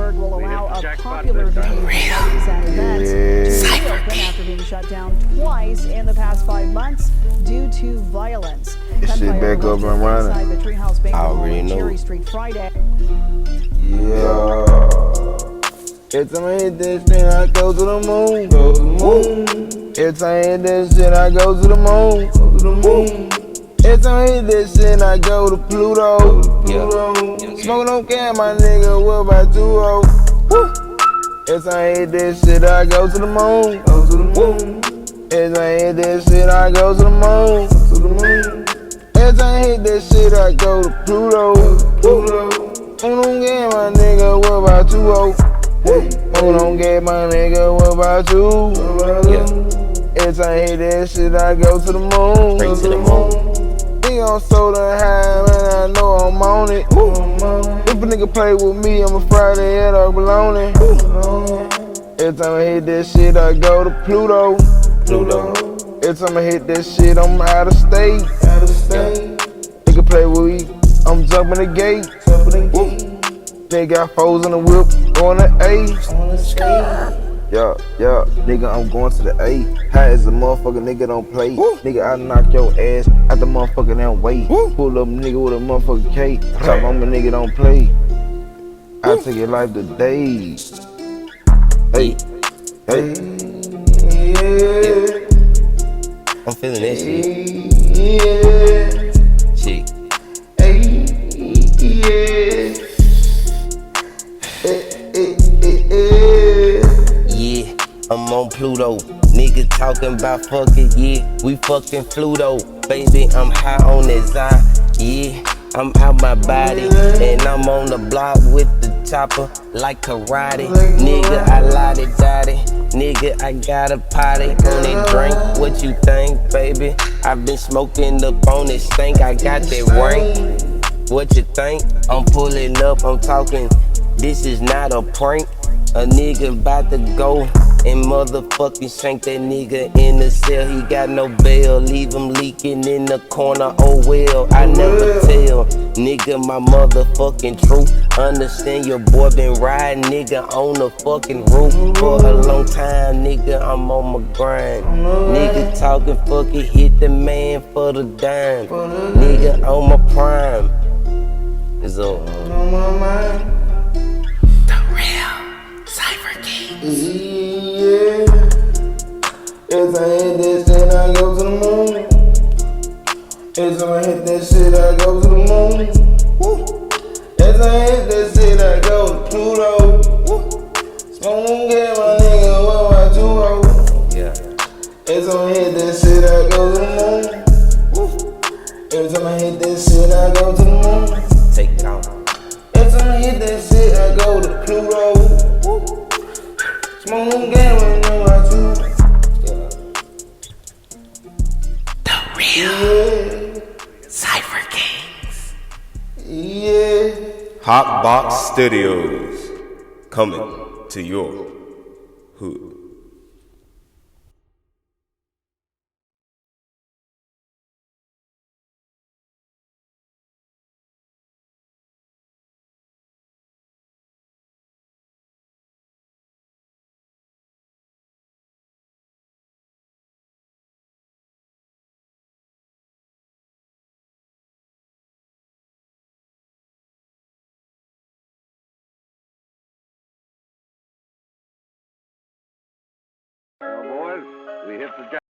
Gothenburg will allow a popular venue for parties and events to reopen after being shut down twice in the past 5 months due to violence. This shit back up and running. Inside the Treehouse Banquet Hall on Cherry Street Friday. Yeah. Every time I hit that shit, I go to the moon. Every time I hit that shit, I go to the moon. Every time I hit that shit, I go to Pluto. Smoking on can, my nigga, what about 2-0? Every time I hit that shit, I go to the moon. Every time I hit that shit, I go to the moon. Every time I hit that shit, I go to Pluto. Hold on, get my nigga, what about 2-0? Hold on, get my nigga, what about you? Every time I hit that shit, I go to the moon. Straight to the moon. Nigga, I'm so damn high, man, I know I'm on it. If a nigga play with me, I'm a Friday head off baloney. Every time I hit that shit, I go to Pluto. Every time I hit that shit, I'm out of state. Nigga play with me, I'm jumping the gate. Nigga got foes in the whip, going to A. Yeah, nigga, I'm going to the A. High as a motherfucker, nigga don't play. Nigga, I knock your ass out the motherfucking damn way. Pull up nigga with a motherfucking K. Talk on my nigga don't play. I take your life to days. Hey. I'm feeling that shit. Shit. Yeah, I'm on Pluto. Nigga talking about fucking, yeah, we fucking Pluto. Baby, I'm high on that Zai, yeah, I'm out my body. And I'm on the block with the chopper like karate. Nigga, I la-di-da-di. Nigga, I got a potty on that drink. What you think, baby? I've been smoking up on this stink. I got that rank. What you think? I'm pulling up, I'm talking. This is not a prank. A nigga about to go and motherfucking shank that nigga in the cell. He got no bail, leave him leaking in the corner. Oh well, I never tell. Nigga, my motherfucking truth. Understand your boy been riding, nigga, on the fucking roof for a long time. Nigga, I'm on my grind. Nigga talking fucking hit the man for the dime. Nigga on my prime. It's up. Yeah. Every time I hit that shit, I go to the moon. Every time I hit that shit, I go to the moon. Every time I hit that shit, I go to Pluto. Smoke on get my nigga, what about 2-0? Every time I hit that shit, I go to the moon. Every time I hit that shit, I go to the moon. Take it out. Every time I hit that shit, I go to Pluto. Smoke on get my nigga, what about 2-0? Cypher Kings. Yeah. Hotbox Studios, coming to your hood. Well, boys, we hit the